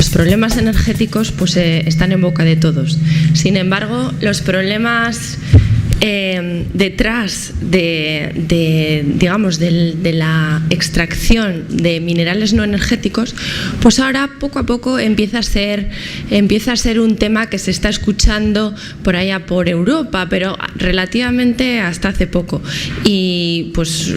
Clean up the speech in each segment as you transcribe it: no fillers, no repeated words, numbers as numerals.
los problemas energéticos pues, están en boca de todos. Sin embargo, los problemas detrás digamos, de la extracción de minerales no energéticos, pues ahora poco a poco empieza a ser un tema que se está escuchando por allá por Europa, pero relativamente hasta hace poco. Y pues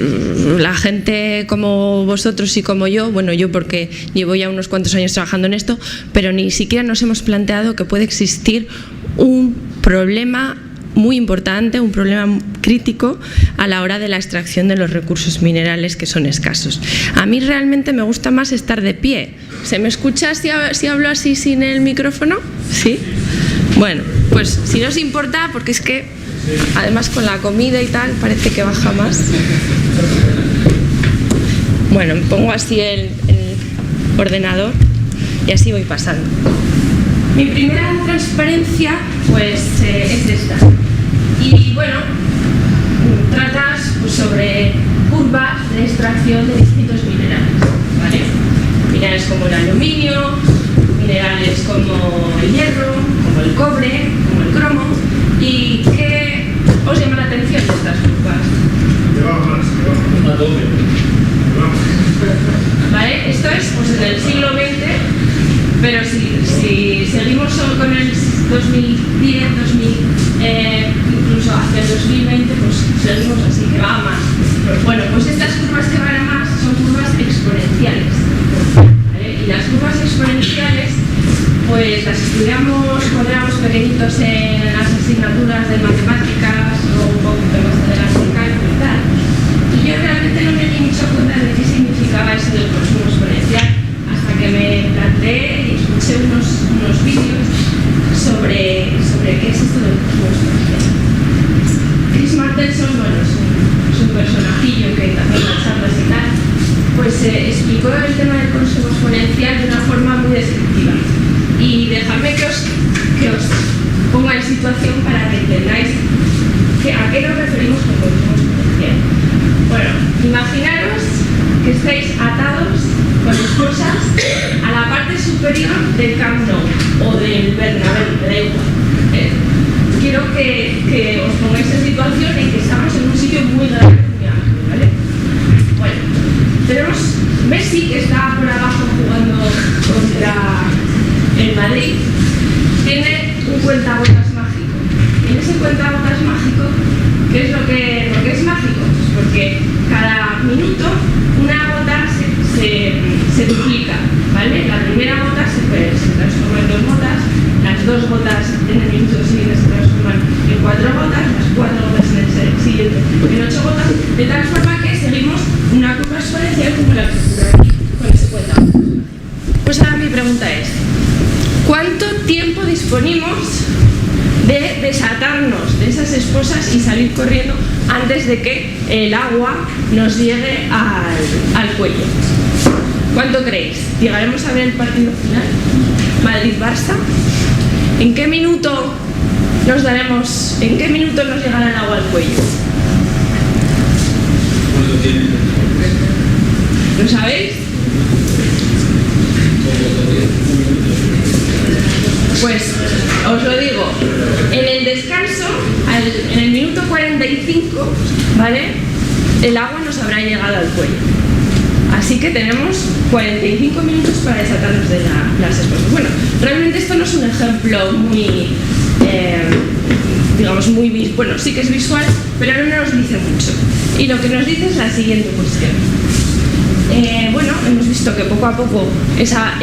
la gente como vosotros y como yo, bueno, yo porque llevo ya unos cuantos años trabajando en esto, pero ni siquiera nos hemos planteado que puede existir un problema muy importante, un problema crítico a la hora de la extracción de los recursos minerales que son escasos. A mí realmente me gusta más estar de pie. ¿Se me escucha si hablo así sin el micrófono? ¿Sí? Bueno, pues si no os importa, porque es que además con la comida y tal parece que baja más. Bueno, me pongo así el ordenador y así voy pasando. Mi primera transparencia pues es esta. Y bueno, tratas pues, sobre curvas de extracción de distintos minerales, ¿vale? Minerales como el aluminio, minerales como el hierro, como el cobre, como el cromo. ¿Y qué os llama la atención de estas curvas? ¿Vale? Esto es pues, en el siglo XX, pero si seguimos con el 2010, incluso hacia el 2020, pues seguimos así, que va a más. Bueno, pues estas curvas que van a más son curvas exponenciales, ¿vale? Y las curvas exponenciales, pues las estudiamos cuando éramos pequeñitos en las asignaturas de matemáticas o un poquito más adelante en cálculo y tal. Y yo realmente no me di mucha cuenta de qué significaba eso del consumo exponencial hasta que me planteé y escuché unos vídeos sobre qué es esto del consumo exponencial. Chris Martenson, bueno, es un personajillo que también da charlas y tal, pues explicó el tema del consumo exponencial de una forma muy descriptiva. Y dejadme que os ponga en situación para que entendáis a qué nos referimos con consumo exponencial. Bueno, imaginaros que estáis atados con esposas a la parte superior del Camp Nou o del Bernabéu, me da igual. Quiero que os pongáis en situación en que estamos en un sitio muy grande, muy amplio, ¿vale? Bueno, tenemos Messi, que está por abajo jugando contra el Madrid, tiene un cuentagotas mágico. Y en ese cuentagotas mágico, ¿qué es por qué es mágico? Pues porque cada minuto una gota se duplica, ¿vale? La primera gota se transforma en 2 gotas, las 2 gotas en el minuto siguiente se transforman en 4 gotas, las 4 gotas en el siguiente en 8 gotas, de tal forma que seguimos una curva exponencial como la que ocurre aquí con ese cuentagotas. Pues ahora mi pregunta es, ¿cuánto tiempo disponemos de desatarnos de esas esposas y salir corriendo antes de que el agua nos llegue al cuello? ¿Cuánto creéis? ¿Llegaremos a ver el partido final? ¿Madrid-Barça? ¿En qué minuto nos llegará el agua al cuello? ¿Cuánto tiene? ¿Lo sabéis? Pues os lo digo, en el descanso, en el minuto 45, ¿vale? El agua nos habrá llegado al cuello. Así que tenemos 45 minutos para desatarnos de las esposas. Bueno, realmente esto no es un ejemplo muy, digamos, bueno, sí que es visual, pero no nos dice mucho. Y lo que nos dice es la siguiente cuestión. Bueno, hemos visto que poco a poco esa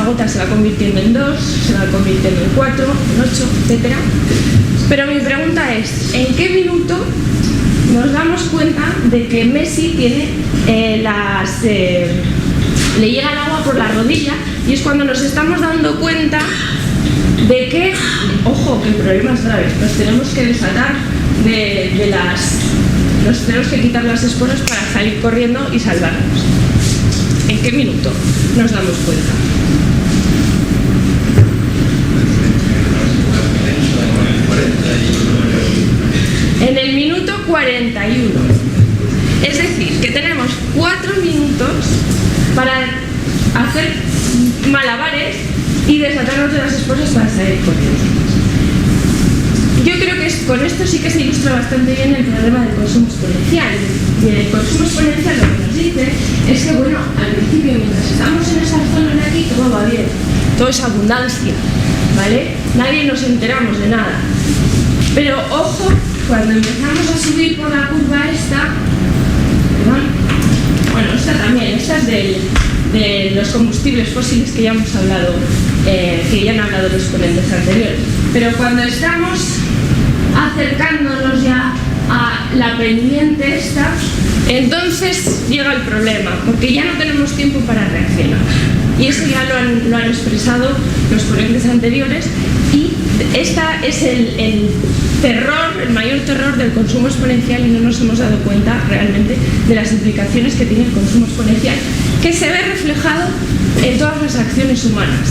gota se va convirtiendo en 2, se va convirtiendo en 4, en 8, etc. Pero mi pregunta es, ¿en qué minuto nos damos cuenta de que Messi tiene le llega el agua por la rodilla? Y es cuando nos estamos dando cuenta de que, ojo, que el problema es grave, nos tenemos que desatar nos tenemos que quitar las esporas para salir corriendo y salvarnos. ¿En qué minuto nos damos cuenta? En el minuto 41. Es decir, que tenemos 4 minutos para hacer malabares y desatarnos de las esposas para salir corriendo. Yo creo que con esto sí que se ilustra bastante bien el problema del consumo exponencial. Y el consumo exponencial lo que nos dice es que, bueno, al principio, mientras estamos en esa zona de aquí, todo va bien, todo es abundancia, ¿vale? Nadie nos enteramos de nada. Pero ojo, cuando empezamos a subir por la curva esta, ¿perdón? Bueno, esta también, esta es de los combustibles fósiles que ya hemos hablado, que ya han hablado los ponentes anteriores. Pero cuando estamos acercándonos ya a la pendiente esta, entonces llega el problema, porque ya no tenemos tiempo para reaccionar. Y eso ya lo han expresado los ponentes anteriores, y esta es el terror, el mayor terror del consumo exponencial, y no nos hemos dado cuenta realmente de las implicaciones que tiene el consumo exponencial, que se ve reflejado en todas las acciones humanas.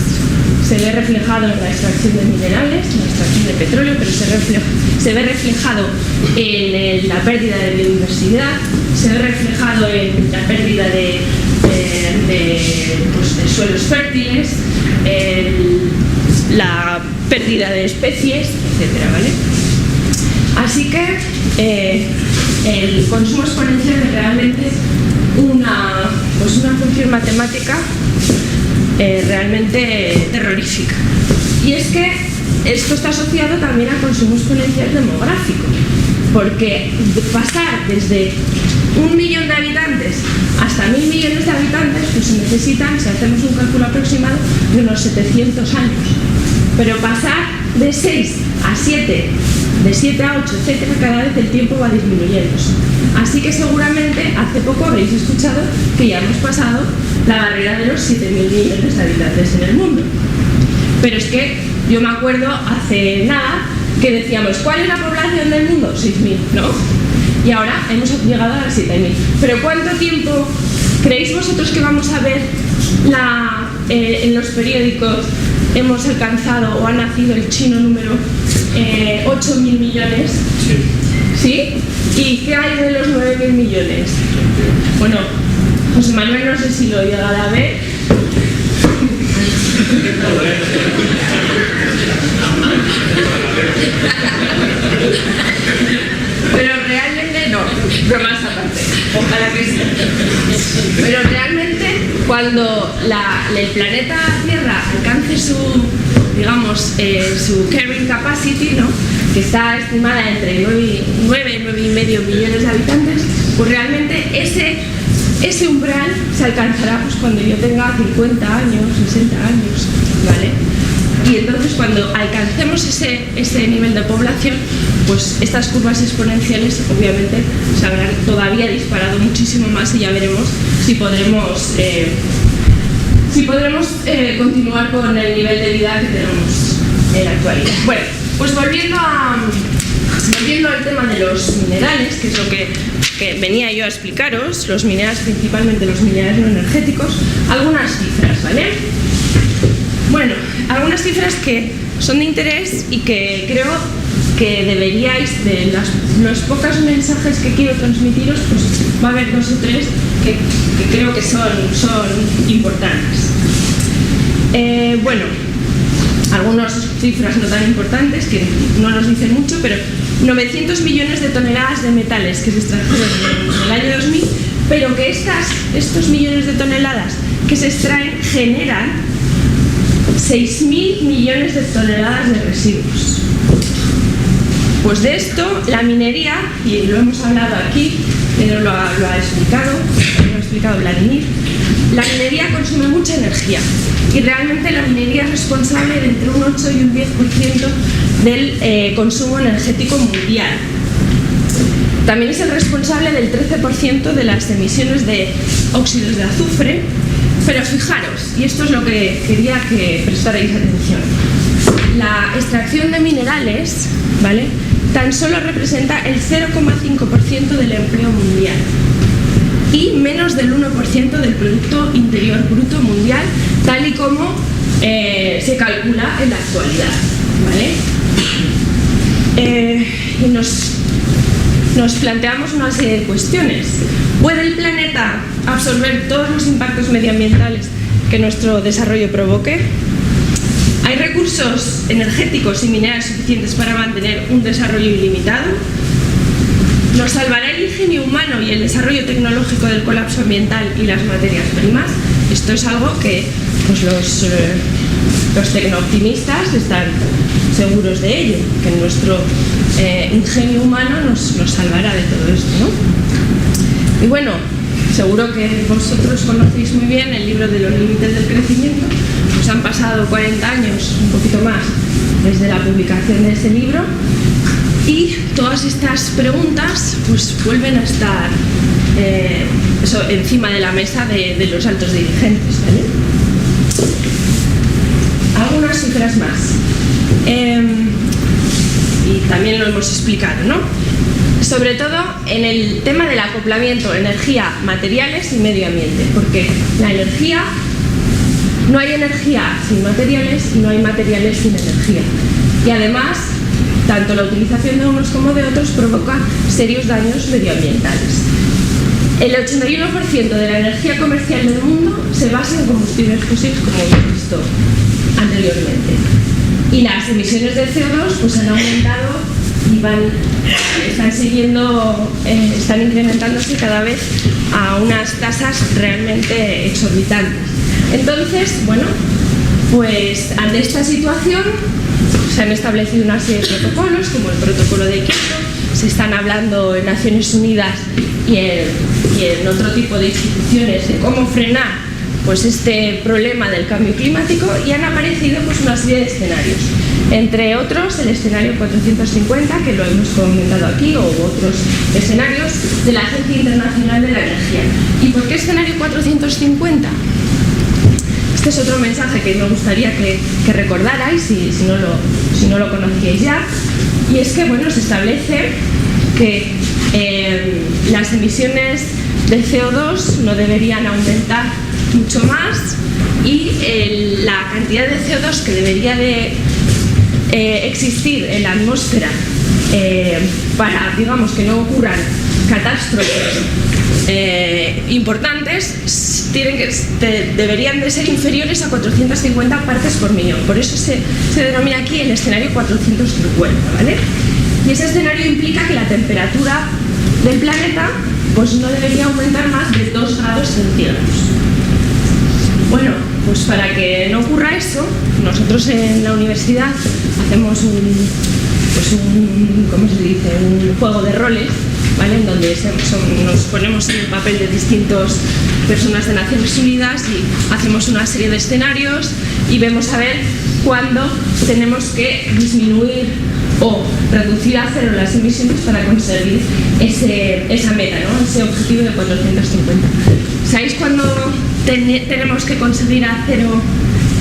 Se ve reflejado en la extracción de minerales, en la extracción de petróleo, pero se ve reflejado en la pérdida de biodiversidad, se ve reflejado en la pérdida de suelos fértiles, la pérdida de especies, etcétera, ¿vale? Así que el consumo exponencial es realmente una función matemática realmente terrorífica. Y es que esto está asociado también al consumo exponencial demográfico, porque pasar desde 1 millón de habitantes hasta 1.000 millones de habitantes, pues se necesitan, si hacemos un cálculo aproximado, de unos 700 años. Pero pasar de 6 a 7, de 7 a 8, etcétera, cada vez el tiempo va disminuyendo. Así que seguramente hace poco habréis escuchado que ya hemos pasado la barrera de los 7.000 millones de habitantes en el mundo. Pero es que yo me acuerdo hace nada que decíamos, ¿cuál es la población del mundo? 6.000, ¿no? Y ahora hemos llegado a las 7.000. ¿Pero cuánto tiempo creéis vosotros que vamos a ver en los periódicos hemos alcanzado o ha nacido el chino número 8.000 millones? Sí. ¿Sí? ¿Y qué hay de los 9.000 millones? Bueno, José Manuel no sé si lo llegará a ver. Pero realmente no, bromas aparte, ojalá que sí. Pero realmente cuando el planeta Tierra alcance su carrying capacity, ¿no?, que está estimada entre 9,5 millones de habitantes, pues realmente ese umbral se alcanzará pues cuando yo tenga 50 años, 60 años, ¿vale? Y entonces cuando alcancemos ese nivel de población, pues estas curvas exponenciales obviamente se habrán todavía disparado muchísimo más, y ya veremos si podremos continuar con el nivel de vida que tenemos en la actualidad. Bueno, pues volviendo al tema de los minerales, que es lo que venía yo a explicaros, los minerales, principalmente los minerales no energéticos, algunas cifras, ¿vale? Bueno, algunas cifras que son de interés y que creo que deberíais, de los pocos mensajes que quiero transmitiros, pues va a haber 2 o 3 que creo que son importantes. Bueno, algunas cifras no tan importantes, que no nos dicen mucho, pero 900 millones de toneladas de metales que se extrajeron en el año 2000, pero que estos millones de toneladas que se extraen generan 6.000 millones de toneladas de residuos. Pues de esto, la minería, y lo hemos hablado aquí, pero lo ha explicado Vladimir, la minería consume mucha energía, y realmente la minería es responsable de entre un 8 y un 10% del consumo energético mundial. También es el responsable del 13% de las emisiones de óxidos de azufre. Pero fijaros, y esto es lo que quería que prestarais atención, la extracción de minerales, ¿vale?, tan solo representa el 0,5% del empleo mundial y menos del 1% del Producto Interior Bruto mundial, tal y como se calcula en la actualidad, ¿vale? Y nos planteamos una serie de cuestiones. ¿Puede el planeta absorber todos los impactos medioambientales que nuestro desarrollo provoque? ¿Hay recursos energéticos y minerales suficientes para mantener un desarrollo ilimitado? ¿Nos salvará el ingenio humano y el desarrollo tecnológico del colapso ambiental y las materias primas? Esto es algo que pues, los tecnooptimistas están seguros de ello, que nuestro ingenio humano nos salvará de todo esto, ¿no? Y bueno, seguro que vosotros conocéis muy bien el libro de los límites del crecimiento. Pues han pasado 40 años, un poquito más, desde la publicación de ese libro, y todas estas preguntas pues vuelven a estar encima de la mesa de los altos dirigentes, ¿vale? Algunas cifras más. Y también lo hemos explicado, ¿no? Sobre todo en el tema del acoplamiento energía, materiales y medio ambiente, porque la energía, no hay energía sin materiales y no hay materiales sin energía. Y además, tanto la utilización de unos como de otros provoca serios daños medioambientales. El 81% de la energía comercial del mundo se basa en combustibles fósiles, como hemos visto anteriormente. Y las emisiones de CO2 pues, han aumentado y están incrementándose cada vez a unas tasas realmente exorbitantes. Entonces, bueno, pues ante esta situación se han establecido una serie de protocolos, como el protocolo de Kioto, se están hablando en Naciones Unidas y en otro tipo de instituciones de cómo frenar pues, este problema del cambio climático, y han aparecido pues, una serie de escenarios. Entre otros, el escenario 450, que lo hemos comentado aquí, o otros escenarios de la Agencia Internacional de la Energía. ¿Y por qué escenario 450? Este es otro mensaje que me gustaría que recordarais, si no lo conocíais ya, y es que bueno, se establece que las emisiones de CO2 no deberían aumentar mucho más, y la cantidad de CO2 que debería de existir en la atmósfera para, digamos, que no ocurran catástrofes importantes, deberían de ser inferiores a 450 partes por millón. Por eso se denomina aquí el escenario 450, ¿vale? Y ese escenario implica que la temperatura del planeta pues no debería aumentar más de 2 grados centígrados. Bueno, pues para que no ocurra eso, nosotros en la universidad hacemos ¿cómo se dice? Un juego de roles, ¿vale? En donde nos ponemos en el papel de distintas personas de Naciones Unidas y hacemos una serie de escenarios y vemos a ver cuándo tenemos que disminuir o reducir a cero las emisiones para conseguir esa meta, ¿no? Ese objetivo de 450. ¿Sabéis cuándo tenemos que conseguir a cero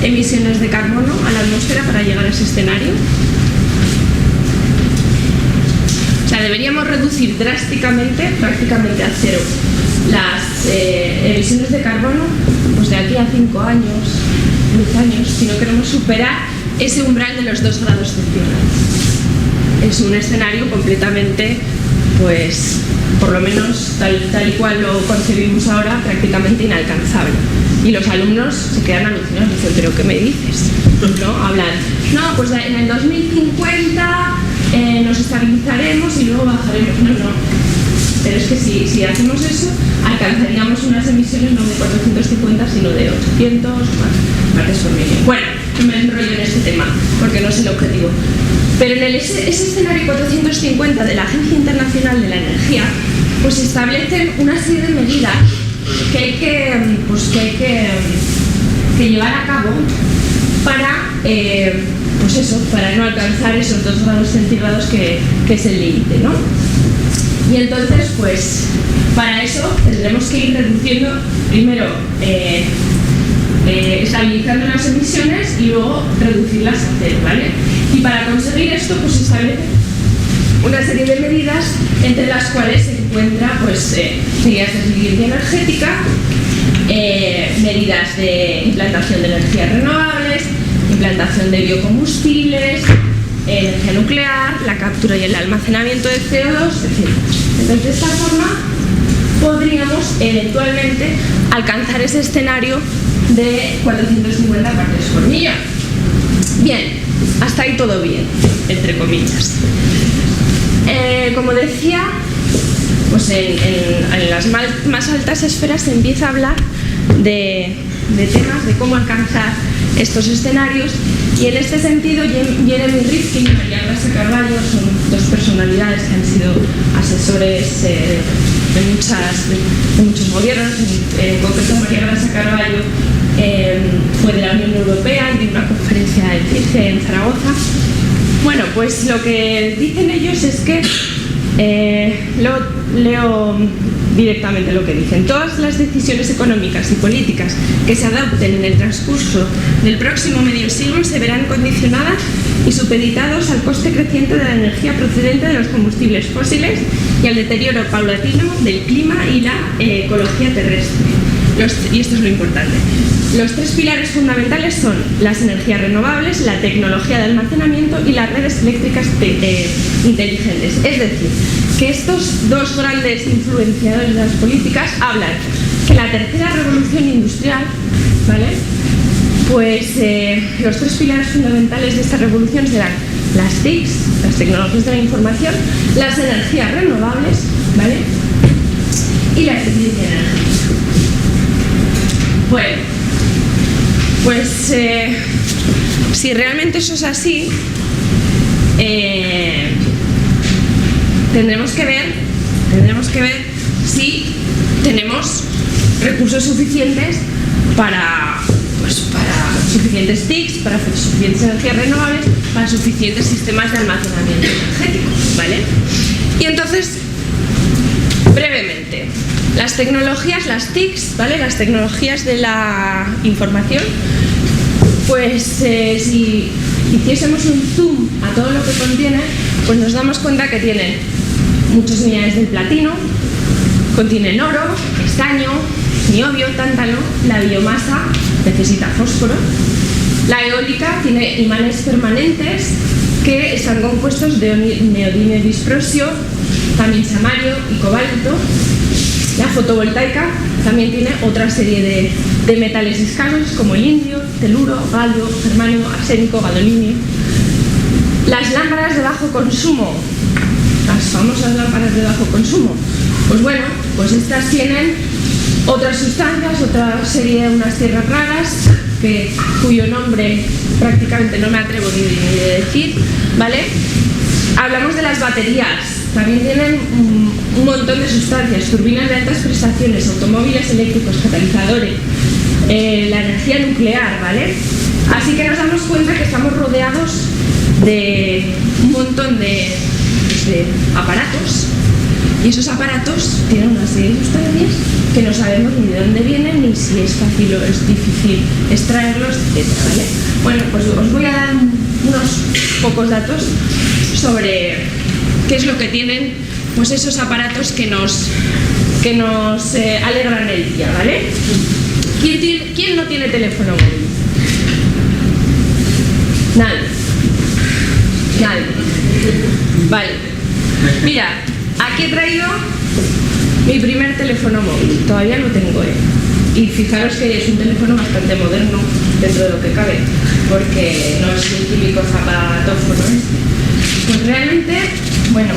emisiones de carbono a la atmósfera para llegar a ese escenario? O sea, deberíamos reducir drásticamente, prácticamente a cero, las emisiones de carbono pues de aquí a 5 años, 10 años, si no queremos superar ese umbral de los 2 grados centígrados. Es un escenario completamente, pues, por lo menos tal y cual lo concebimos ahora, prácticamente inalcanzable. Y los alumnos se quedan alucinados, dicen, ¿pero qué me dices? ¿No? Hablan, no, pues en el 2050 nos estabilizaremos y luego bajaremos. No. Pero es que si hacemos eso, alcanzaríamos unas emisiones no de 450, sino de 800 partes por millón. Bueno, no me enrollo en este tema, porque no es el objetivo. Pero en ese escenario 450 de la Agencia Internacional de la Energía, pues se establecen una serie de medidas que hay que llevar a cabo para, para no alcanzar esos 2 grados centígrados que es el límite, ¿no? Y entonces, pues, para eso tendremos que ir reduciendo, primero, estabilizando las emisiones y luego reducirlas a cero, ¿vale? Y para conseguir esto, pues se establece una serie de medidas, entre las cuales se encuentra, pues, medidas de eficiencia energética, medidas de implantación de energías renovables, implantación de biocombustibles, energía nuclear, la captura y el almacenamiento de CO2, etc. Entonces, de esta forma podríamos eventualmente alcanzar ese escenario de 450 partes por millón. Bien, hasta ahí todo bien, entre comillas. Como decía, pues en las más altas esferas se empieza a hablar de temas de cómo alcanzar estos escenarios, y en este sentido Jeremy Rifkin y María Grasa Carballo son dos personalidades que han sido asesores de muchos gobiernos. En concreto, María Grasa Carballo fue de la Unión Europea y de una conferencia del CICE en Zaragoza. Bueno, pues lo que dicen ellos es que leo directamente lo que dicen: todas las decisiones económicas y políticas que se adopten en el transcurso del próximo medio siglo se verán condicionadas y supeditados al coste creciente de la energía procedente de los combustibles fósiles y al deterioro paulatino del clima y la ecología terrestre. Y esto es lo importante. Los tres pilares fundamentales son las energías renovables, la tecnología de almacenamiento y las redes eléctricas inteligentes. Es decir, que estos dos grandes influenciadores de las políticas hablan que la tercera revolución industrial, ¿vale? Pues los tres pilares fundamentales de esta revolución serán las TICs, las tecnologías de la información, las energías renovables, ¿vale? Y la eficiencia energética. Bueno, pues si realmente eso es así, tendremos que ver si tenemos recursos suficientes para suficientes TICs, para suficientes energías renovables, para suficientes sistemas de almacenamiento energético, ¿vale? Y entonces, brevemente, las tecnologías, las TICs, ¿vale? Las tecnologías de la información, pues si hiciésemos un zoom a todo lo que contiene, pues nos damos cuenta que tienen muchos minerales del platino, contienen oro, estaño, niobio, tántalo, la biomasa necesita fósforo, la eólica tiene imanes permanentes que están compuestos de neodimio disprosio, también samario y cobalto. La fotovoltaica también tiene otra serie de metales escasos como el indio, teluro, galio, germanio, arsénico, gadolinio. Las lámparas de bajo consumo, las famosas lámparas de bajo consumo, pues bueno, pues estas tienen otras sustancias, otra serie, unas tierras raras, cuyo nombre prácticamente no me atrevo ni de decir, ¿vale? Hablamos de las baterías, también tienen un montón de sustancias, turbinas de altas prestaciones, automóviles eléctricos, catalizadores, la energía nuclear, ¿vale? Así que nos damos cuenta que estamos rodeados de un montón de aparatos, y esos aparatos tienen una serie de sustancias que no sabemos ni de dónde vienen, ni si es fácil o es difícil extraerlos, etc., ¿vale? Bueno, pues os voy a dar unos pocos datos sobre qué es lo que tienen pues esos aparatos que nos alegran el día, ¿vale? ¿Quién no tiene teléfono móvil? Nadie. Vale. Mira, aquí he traído mi primer teléfono móvil. Todavía lo tengo, Y fijaros que es un teléfono bastante moderno dentro de lo que cabe, porque no es el típico zapatófono. Pues realmente, bueno,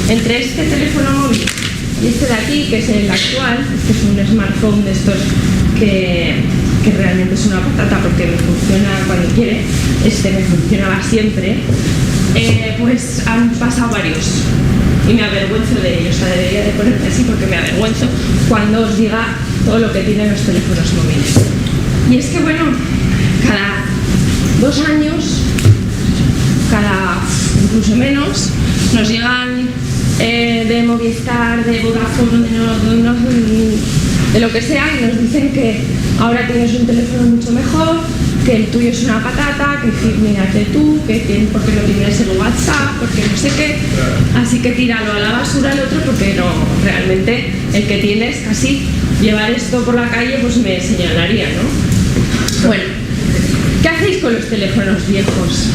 entre este teléfono móvil y este de aquí, que es el actual, este es un smartphone de estos que realmente es una patata porque me funciona cuando quiere, este me funcionaba siempre, pues han pasado varios y me avergüenzo de ellos. O sea, debería de ponerme así porque me avergüenzo cuando os diga todo lo que tienen los teléfonos móviles. Y es que, bueno, cada 2 años, incluso menos, nos llegan de Movistar, de Vodafone, de lo que sea, y nos dicen que ahora tienes un teléfono mucho mejor, que el tuyo es una patata, que mírate tú, ¿por qué no tienes el WhatsApp? ¿Por qué no sé qué? Así que tíralo a la basura el otro, porque no, realmente el que tienes, casi llevar esto por la calle pues me señalaría, ¿no? Bueno, ¿qué hacéis con los teléfonos viejos?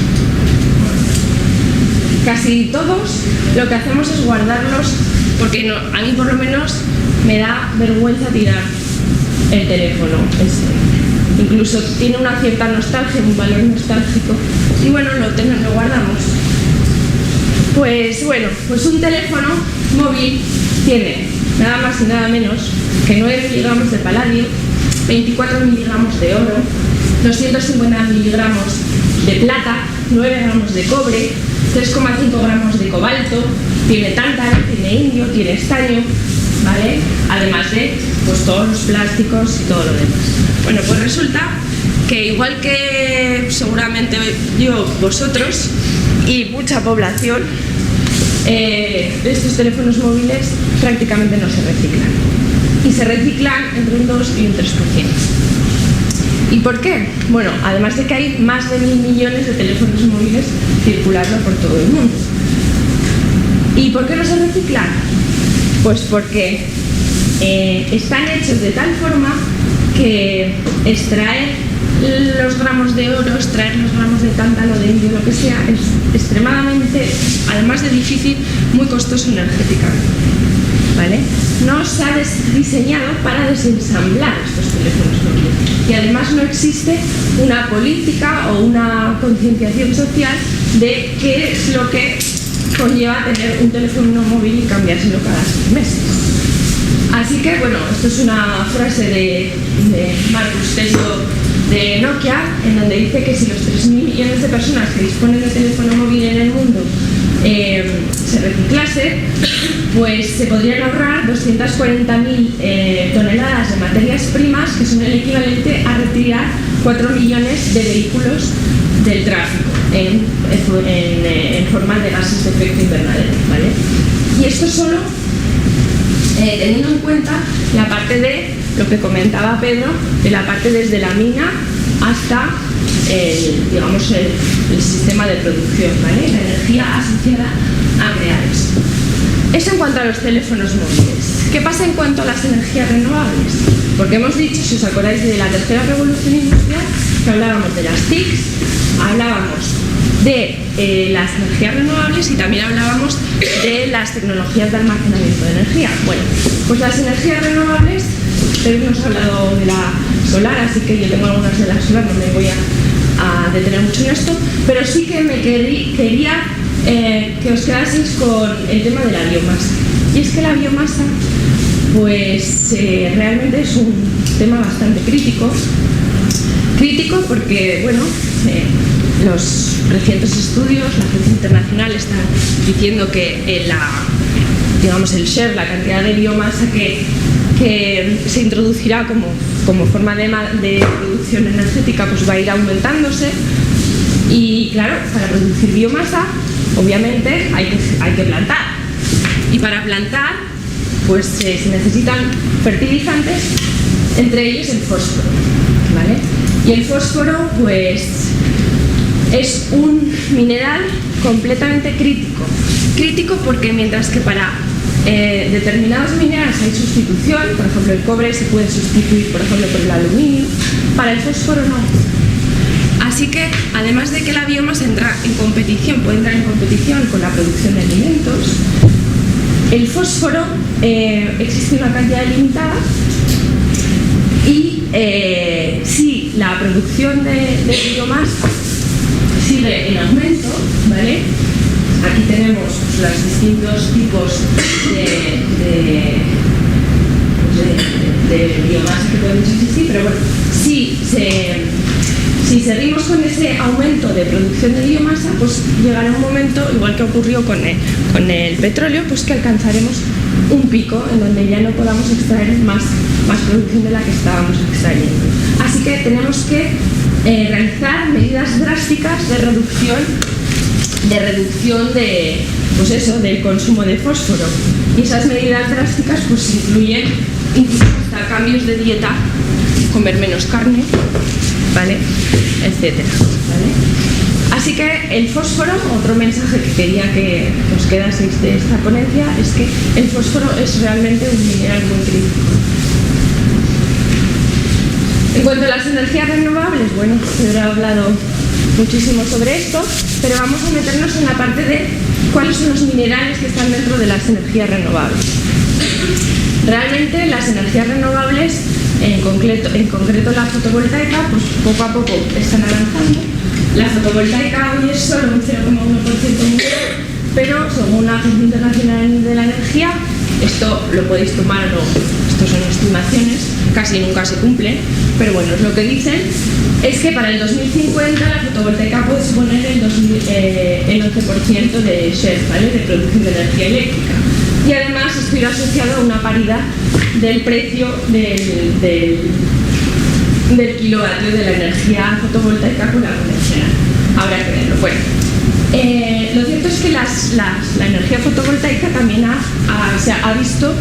Casi todos lo que hacemos es guardarlos, porque no, a mí por lo menos me da vergüenza tirar el teléfono. incluso tiene una cierta nostalgia, un valor nostálgico, y bueno, lo guardamos. Pues bueno, pues un teléfono móvil tiene nada más y nada menos que 9 miligramos de paladio, 24 miligramos de oro, 250 miligramos de plata, 9 gramos de cobre, 3,5 gramos de cobalto, tiene tántalo, tiene indio, tiene estaño, ¿vale? Además de pues, todos los plásticos y todo lo demás. Bueno, pues resulta que igual que seguramente yo, vosotros y mucha población, estos teléfonos móviles prácticamente no se reciclan. Y se reciclan entre un 2 y un 3%. ¿Y por qué? Bueno, además de que hay más de 1.000 millones de teléfonos móviles circulando por todo el mundo. ¿Y por qué no se reciclan? Pues porque están hechos de tal forma que extraer los gramos de oro, extraer los gramos de tántalo, de indio, lo que sea, es extremadamente, además de difícil, muy costoso energéticamente, ¿vale? No se ha diseñado para desensamblar estos teléfonos móviles y además no existe una política o una concienciación social de qué es lo que conlleva tener un teléfono móvil y cambiárselo cada 6 meses. Así que, bueno, esto es una frase de Marcus Tello de Nokia, en donde dice que si los 3.000 millones de personas que disponen de teléfono móvil en el mundo se reciclase, pues se podrían ahorrar 240.000 toneladas de materias primas, que son el equivalente a retirar 4 millones de vehículos del tráfico en forma de gases de efecto invernadero, ¿vale? Y esto solo teniendo en cuenta la parte de lo que comentaba Pedro, de la parte desde la mina hasta digamos el sistema de producción, ¿vale? La energía asociada a crear esto. Eso en cuanto a los teléfonos móviles. ¿Qué pasa en cuanto a las energías renovables? Porque hemos dicho, si os acordáis de la tercera revolución industrial, que hablábamos de las TICs, hablábamos de las energías renovables y también hablábamos de las tecnologías de almacenamiento de energía. Bueno, pues las energías renovables, Pedro nos ha hablado de la solar, así que yo tengo algunas de la solar, no me voy a detener mucho en esto, pero sí que me quería que os quedaseis con el tema de la biomasa. Y es que la biomasa, pues realmente es un tema bastante crítico porque, bueno, los recientes estudios, la agencia internacional está diciendo que el share, la cantidad de biomasa que se introducirá como forma de producción energética, pues va a ir aumentándose. Y claro, para producir biomasa, obviamente hay que plantar. Y para plantar, pues se necesitan fertilizantes, entre ellos el fósforo, ¿vale? Y el fósforo, pues, es un mineral completamente crítico. Crítico porque mientras que para determinados minerales hay sustitución, por ejemplo el cobre se puede sustituir por ejemplo por el aluminio, para el fósforo no. Así que además de que la biomasa puede entrar en competición con la producción de alimentos, el fósforo existe una cantidad limitada y si la producción de biomasa sigue en aumento, ¿vale? Aquí tenemos los distintos tipos de biomasa que pueden existir, pero bueno, si seguimos con ese aumento de producción de biomasa, pues llegará un momento, igual que ocurrió con el petróleo, pues que alcanzaremos un pico en donde ya no podamos extraer más producción de la que estábamos extrayendo. Así que tenemos que realizar medidas drásticas de reducción pues eso, del consumo de fósforo. Y esas medidas drásticas pues incluyen incluso hasta cambios de dieta, comer menos carne, ¿vale? Etcétera, ¿vale? Así que el fósforo, otro mensaje que quería que os quedaseis de esta ponencia, es que el fósforo es realmente un mineral muy crítico. En cuanto a las energías renovables, bueno, yo he hablado muchísimo sobre esto, pero vamos a meternos en la parte de cuáles son los minerales que están dentro de las energías renovables. Realmente las energías renovables En concreto la fotovoltaica, pues poco a poco están avanzando. La fotovoltaica hoy es solo un 0,1% mundial, pero según la Agencia Internacional de la Energía, esto lo podéis tomar o no, estos son estimaciones, casi nunca se cumplen, pero bueno, lo que dicen es que para el 2050 la fotovoltaica puede suponer el 11% de share, ¿vale?, de producción de energía eléctrica. Y además esto irá asociado a una paridad del precio del kilovatio de la energía fotovoltaica con la convencional. Habrá que verlo. Bueno, lo cierto es que la energía fotovoltaica también se ha visto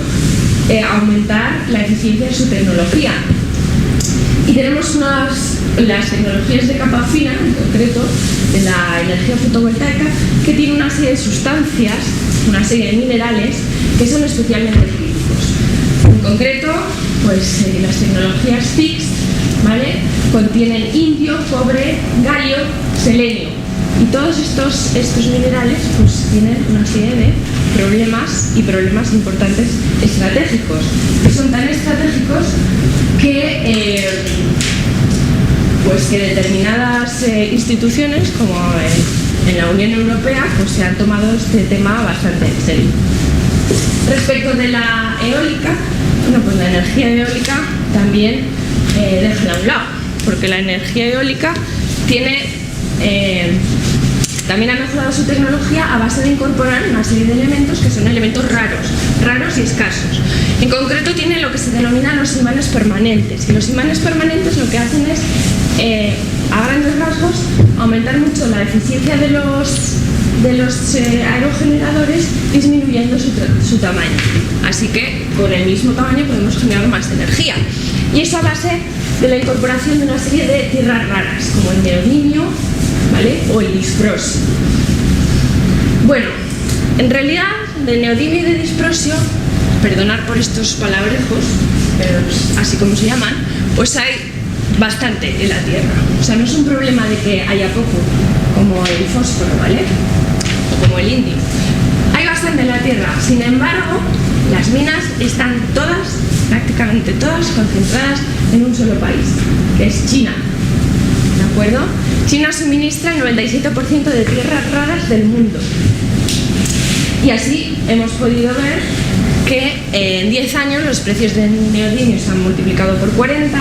aumentar la eficiencia de su tecnología. Y tenemos las tecnologías de capa fina, en concreto, de la energía fotovoltaica, que tiene una serie de sustancias, una serie de minerales, que son especialmente críticos. En concreto, pues las tecnologías TICS, ¿vale?, contienen indio, cobre, galio, selenio. Y todos estos minerales pues tienen una serie de problemas importantes estratégicos, que son tan estratégicos que determinadas instituciones como en la Unión Europea pues se han tomado este tema bastante en serio. Respecto de la eólica, bueno, pues la energía eólica también déjenla a un lado, porque la energía eólica también ha mejorado su tecnología a base de incorporar una serie de elementos que son elementos raros y escasos. En concreto tiene lo que se denominan los imanes permanentes, y los imanes permanentes lo que hacen es, a grandes rasgos, aumentar mucho la eficiencia de los aerogeneradores, disminuyendo su tamaño. Así que con el mismo tamaño podemos generar más energía. Y eso a base de la incorporación de una serie de tierras raras, como el neodimio, ¿vale?, o el disprosio. Bueno, en realidad de neodimio y de disprosio, perdonad por estos palabrejos, pero así como se llaman, pues hay bastante en la Tierra. O sea, no es un problema de que haya poco, como el fósforo, ¿vale?, o como el indio. Hay bastante en la Tierra. Sin embargo, las minas están todas, prácticamente todas, concentradas en un solo país, que es China. ¿De acuerdo? China suministra el 97% de tierras raras del mundo. Y así hemos podido ver que en 10 años los precios de neodimio se han multiplicado por 40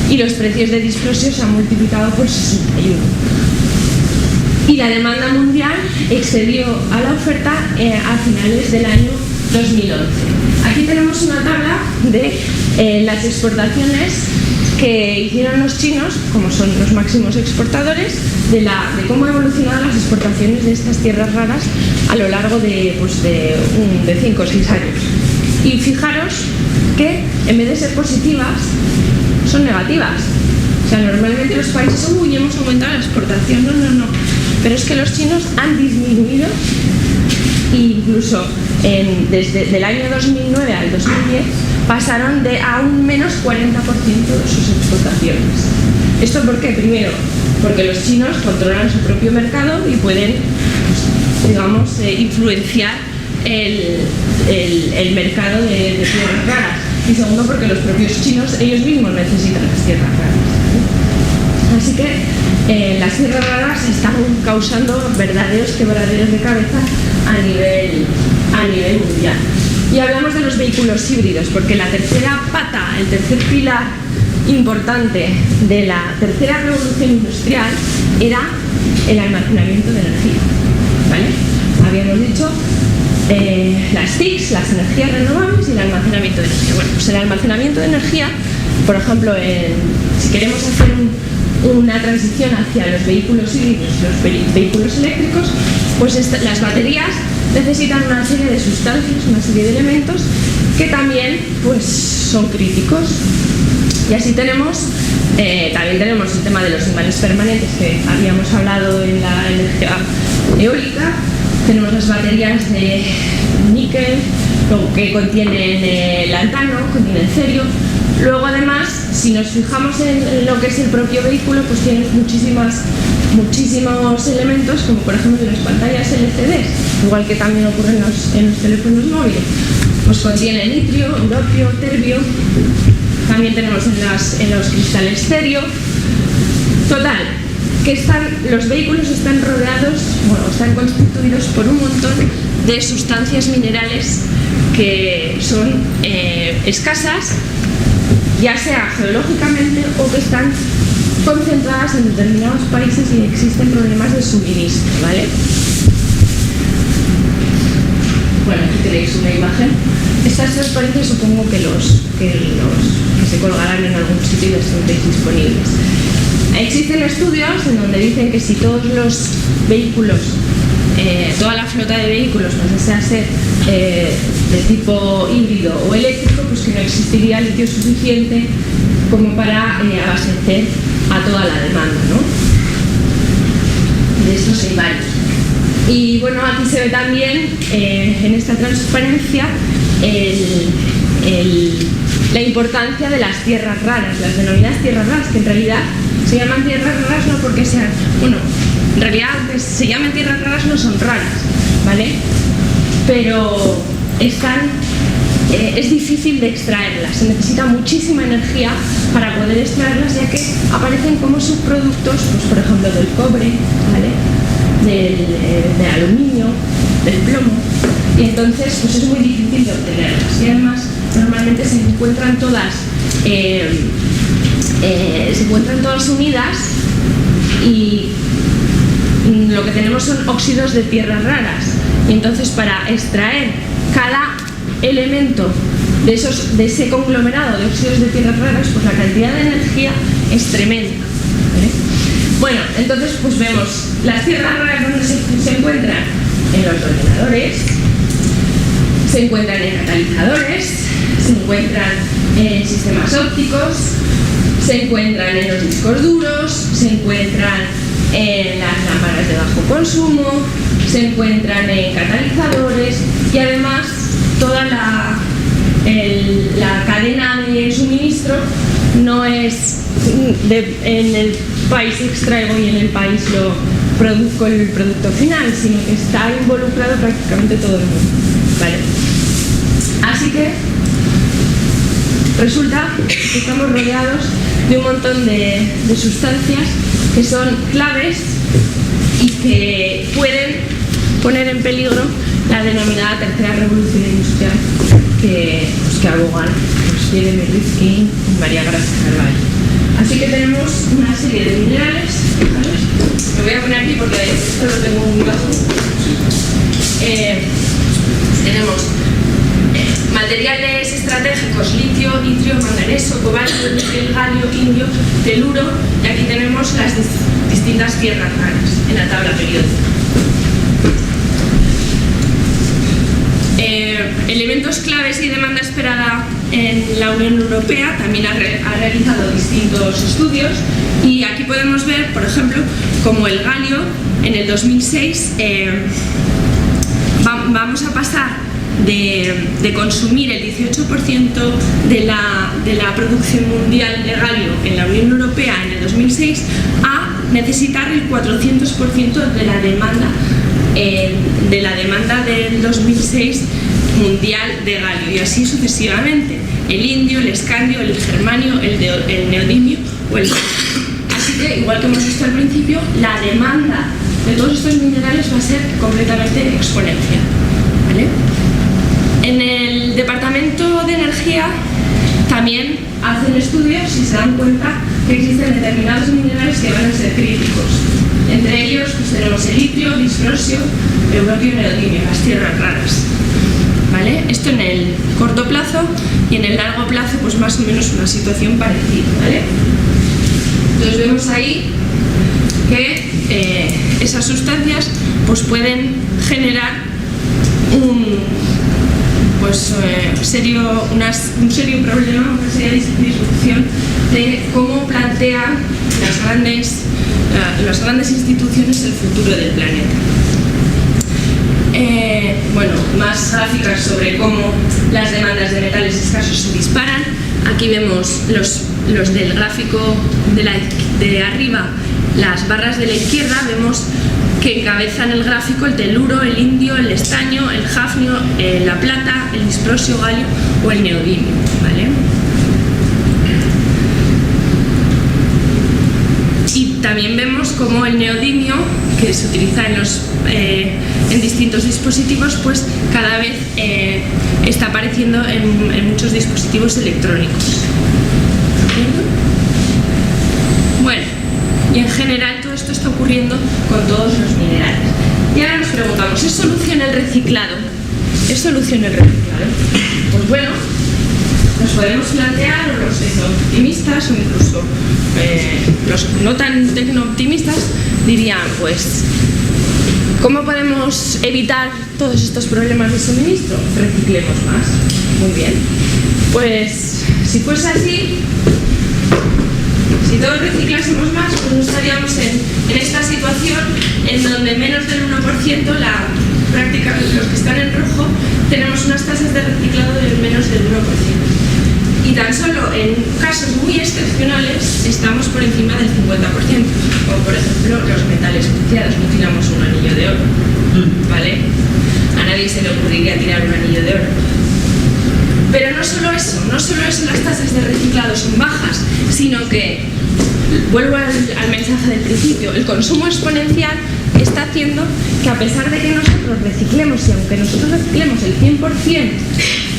y los precios de disprosio se han multiplicado por 61. Y la demanda mundial excedió a la oferta a finales del año 2011. Aquí tenemos una tabla de las exportaciones que hicieron los chinos, como son los máximos exportadores, de cómo han evolucionado las exportaciones de estas tierras raras a lo largo de 5 o 6 años. Y fijaros que en vez de ser positivas, son negativas. O sea, normalmente los países, hemos aumentado la exportación, no. Pero es que los chinos han disminuido, incluso desde el año 2009 al 2010, pasaron a un menos 40% de sus exportaciones. ¿Esto por qué? Primero, porque los chinos controlan su propio mercado y pueden, digamos, influenciar el mercado de tierras raras. Y segundo, porque los propios chinos, ellos mismos necesitan las tierras raras. Así que las tierras raras están causando verdaderos quebraderos de cabeza a nivel mundial. Y hablamos de los vehículos híbridos, porque la tercera pata, el tercer pilar importante de la tercera revolución industrial era el almacenamiento de energía, ¿vale? Habíamos dicho las TICs, las energías renovables y el almacenamiento de energía. Bueno, pues el almacenamiento de energía, por ejemplo, si queremos hacer una transición hacia los vehículos híbridos, los vehículos eléctricos, pues las baterías necesitan una serie de sustancias, una serie de elementos que también pues, son críticos. Y así también tenemos el tema de los imanes permanentes que habíamos hablado en la energía eólica. Tenemos las baterías de níquel, que contienen lantano, contienen cerio. Luego además, si nos fijamos en lo que es el propio vehículo, pues tiene muchísimos elementos, como por ejemplo las pantallas LCD, igual que también ocurre en los teléfonos móviles. Pues contiene litio, europio, terbio, también tenemos en los cristales cerio. Total, que los vehículos están rodeados, bueno, están constituidos por un montón de sustancias minerales que son escasas, ya sea geológicamente o que están concentradas en determinados países y existen problemas de suministro, ¿vale? Bueno, aquí tenéis una imagen. Estas transparencias supongo que se colgarán en algún sitio y las tendréis disponibles. Existen estudios en donde dicen que si todos los vehículos, toda la flota de vehículos pasase a ser de tipo híbrido o eléctrico, pues que no existiría litio suficiente como para abastecer a toda la demanda, ¿no? De estos hay varios. Y bueno, aquí se ve también en esta transparencia la importancia de las tierras raras, las denominadas tierras raras, que en realidad se llaman tierras raras no porque sean, bueno, en realidad aunque se llamen tierras raras no son raras, ¿vale? Pero es difícil de extraerlas, se necesita muchísima energía para poder extraerlas, ya que aparecen como subproductos, pues por ejemplo del cobre, ¿vale? Del aluminio, del plomo, y entonces pues es muy difícil de obtenerlas, y además normalmente se encuentran todas unidas, y lo que tenemos son óxidos de tierras raras, y entonces para extraer cada elemento de ese conglomerado de óxidos de tierras raras, pues la cantidad de energía es tremenda, ¿vale? Bueno, entonces pues vemos las tierras raras donde se encuentran en los ordenadores, se encuentran en catalizadores, se encuentran en sistemas ópticos, se encuentran en los discos duros, se encuentran en las lámparas de bajo consumo, se encuentran en catalizadores, y además toda la cadena de suministro no es en el país extraigo y en el país lo produzco el producto final, sino que está involucrado prácticamente todo el mundo, ¿vale? Así que resulta que estamos rodeados de un montón de sustancias que son claves y que pueden poner en peligro la denominada tercera revolución industrial que abogan Jeremy Rifkin y María Grazia Carballo. Así que tenemos una serie de minerales, ¿vale? Me voy a poner aquí porque esto lo tengo muy bajo. Tenemos materiales estratégicos: litio, itrio, manganeso, cobalto, níquel, galio, indio, teluro, y aquí tenemos las distintas tierras raras en la tabla periódica. Elementos claves y demanda esperada en la Unión Europea también ha realizado distintos estudios, y aquí podemos ver, por ejemplo, como el galio en el 2006 vamos a pasar de consumir el 18% de la producción mundial de galio en la Unión Europea en el 2006 a necesitar el 400% de la demanda del 2006 mundial de galio, y así sucesivamente: el indio, el escandio, el germanio, el neodimio o el... Así que, igual que hemos visto al principio, la demanda de todos estos minerales va a ser completamente exponencial, ¿vale? En el Departamento de Energía también hacen estudios y se dan cuenta que existen determinados minerales que van a ser críticos. Entre ellos pues tenemos el litio, disprosio, europio y neodimio, las tierras raras, ¿vale? Esto en el corto plazo, y en el largo plazo pues más o menos una situación parecida, ¿vale? Entonces vemos ahí que esas sustancias pues pueden generar un serio problema, una seria disrupción de cómo plantean las grandes instituciones el futuro del planeta. Bueno, más gráficas sobre cómo las demandas de metales escasos se disparan. Aquí vemos los del gráfico de arriba, las barras de la izquierda, vemos que encabezan el gráfico el teluro, el indio, el estaño, el hafnio, la plata, el disprosio, galio o el neodimio, ¿vale? también vemos como el neodimio, que se utiliza en distintos dispositivos, pues cada vez está apareciendo en muchos dispositivos electrónicos. Bueno, y en general todo esto está ocurriendo con todos los minerales. Y ahora nos preguntamos, ¿es solución el reciclado? ¿Es solución el reciclado? Pues bueno, nos podemos plantear, o los tecno-optimistas o incluso los no tan tecno-optimistas dirían, pues, ¿cómo podemos evitar todos estos problemas de suministro? Reciclemos más. Muy bien. Pues, si fuese así, si todos reciclásemos más, pues no estaríamos en esta situación en donde menos del 1%, prácticamente los que están en rojo, tenemos unas tasas de reciclado de menos del 1%. Y tan solo en casos muy excepcionales estamos por encima del 50%, como por ejemplo los metales preciados. No tiramos un anillo de oro, ¿vale? A nadie se le ocurriría tirar un anillo de oro. Pero no solo eso las tasas de reciclado son bajas, sino que, vuelvo al mensaje del principio, el consumo exponencial está haciendo que, a pesar de que nosotros reciclemos, y aunque nosotros reciclemos el 100%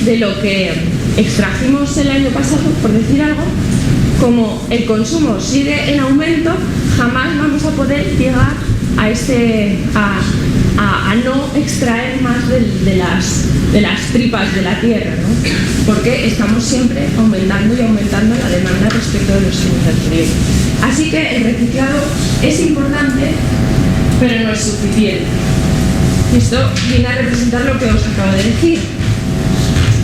de lo que extrajimos el año pasado, por decir algo, como el consumo sigue en aumento, jamás vamos a poder llegar a no extraer más de las tripas de la tierra, ¿no? Porque estamos siempre aumentando y aumentando la demanda respecto de los años anteriores. Así que el reciclado es importante, pero no es suficiente. Esto viene a representar lo que os acabo de decir,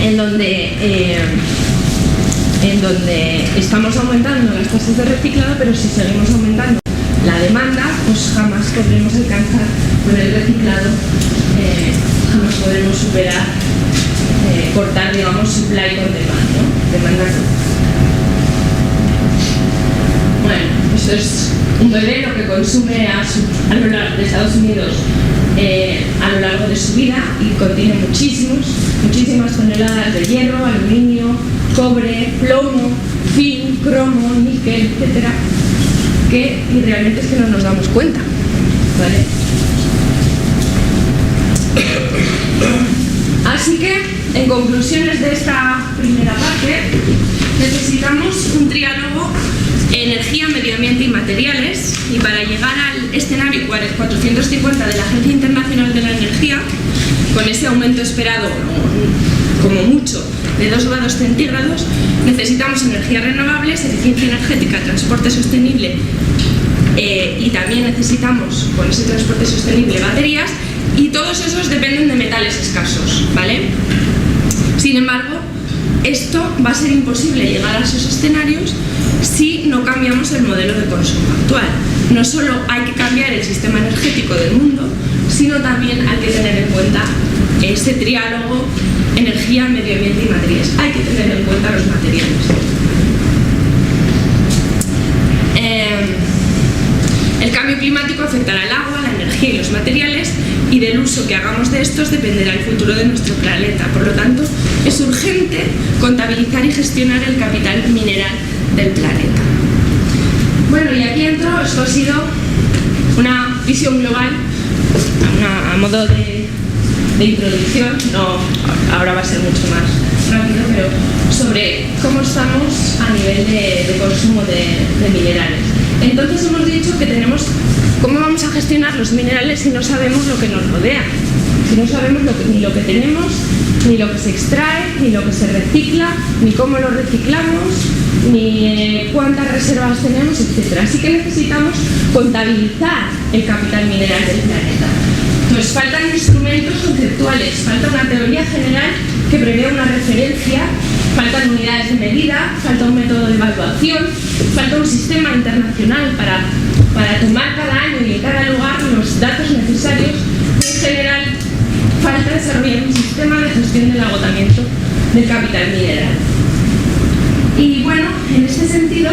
en donde estamos aumentando las tasas de reciclado, pero si seguimos aumentando la demanda, pues jamás podremos alcanzar con el reciclado, jamás podremos superar, cortar, digamos, supply con demand, ¿no? Demanda con. Bueno, esto es un bebé lo que consume a lo largo de Estados Unidos a lo largo de su vida, y contiene muchísimas toneladas de hierro, aluminio, cobre, plomo, zinc, cromo, níquel, etcétera, y realmente es que no nos damos cuenta, ¿vale? Así que, en conclusiones de esta primera parte, necesitamos un triálogo energía, medio ambiente y materiales, y para llegar al escenario 450 de la Agencia Internacional de la Energía, con ese aumento esperado, como mucho, de 2 grados centígrados, necesitamos energías renovables, eficiencia energética, transporte sostenible, y también necesitamos, con ese transporte sostenible, baterías, y todos esos dependen de metales escasos, ¿vale? Sin embargo, esto va a ser imposible llegar a esos escenarios si no cambiamos el modelo de consumo actual. No solo hay que cambiar el sistema energético del mundo, sino también hay que tener en cuenta ese triálogo energía, medio ambiente y materiales. Hay que tener en cuenta los materiales. El cambio climático afectará al agua, la energía y los materiales, y del uso que hagamos de estos dependerá el futuro de nuestro planeta. Por lo tanto, es urgente contabilizar y gestionar el capital mineral del planeta. Bueno, y aquí entro. Esto ha sido una visión global, a modo de introducción, no, ahora va a ser mucho más rápido, pero sobre cómo estamos a nivel de consumo de minerales. Entonces hemos dicho que ¿cómo vamos a gestionar los minerales si no sabemos lo que nos rodea? Si no sabemos ni lo que tenemos, ni lo que se extrae, ni lo que se recicla, ni cómo lo reciclamos, ni cuántas reservas tenemos, etc. Así que necesitamos contabilizar el capital mineral del planeta. Pues faltan instrumentos conceptuales, falta una teoría general que prevé una referencia, faltan unidades de medida, falta un método de evaluación, falta un sistema internacional para tomar cada año y en cada lugar los datos necesarios. En general, falta desarrollar un sistema de gestión del agotamiento del capital mineral. Y bueno, en este sentido,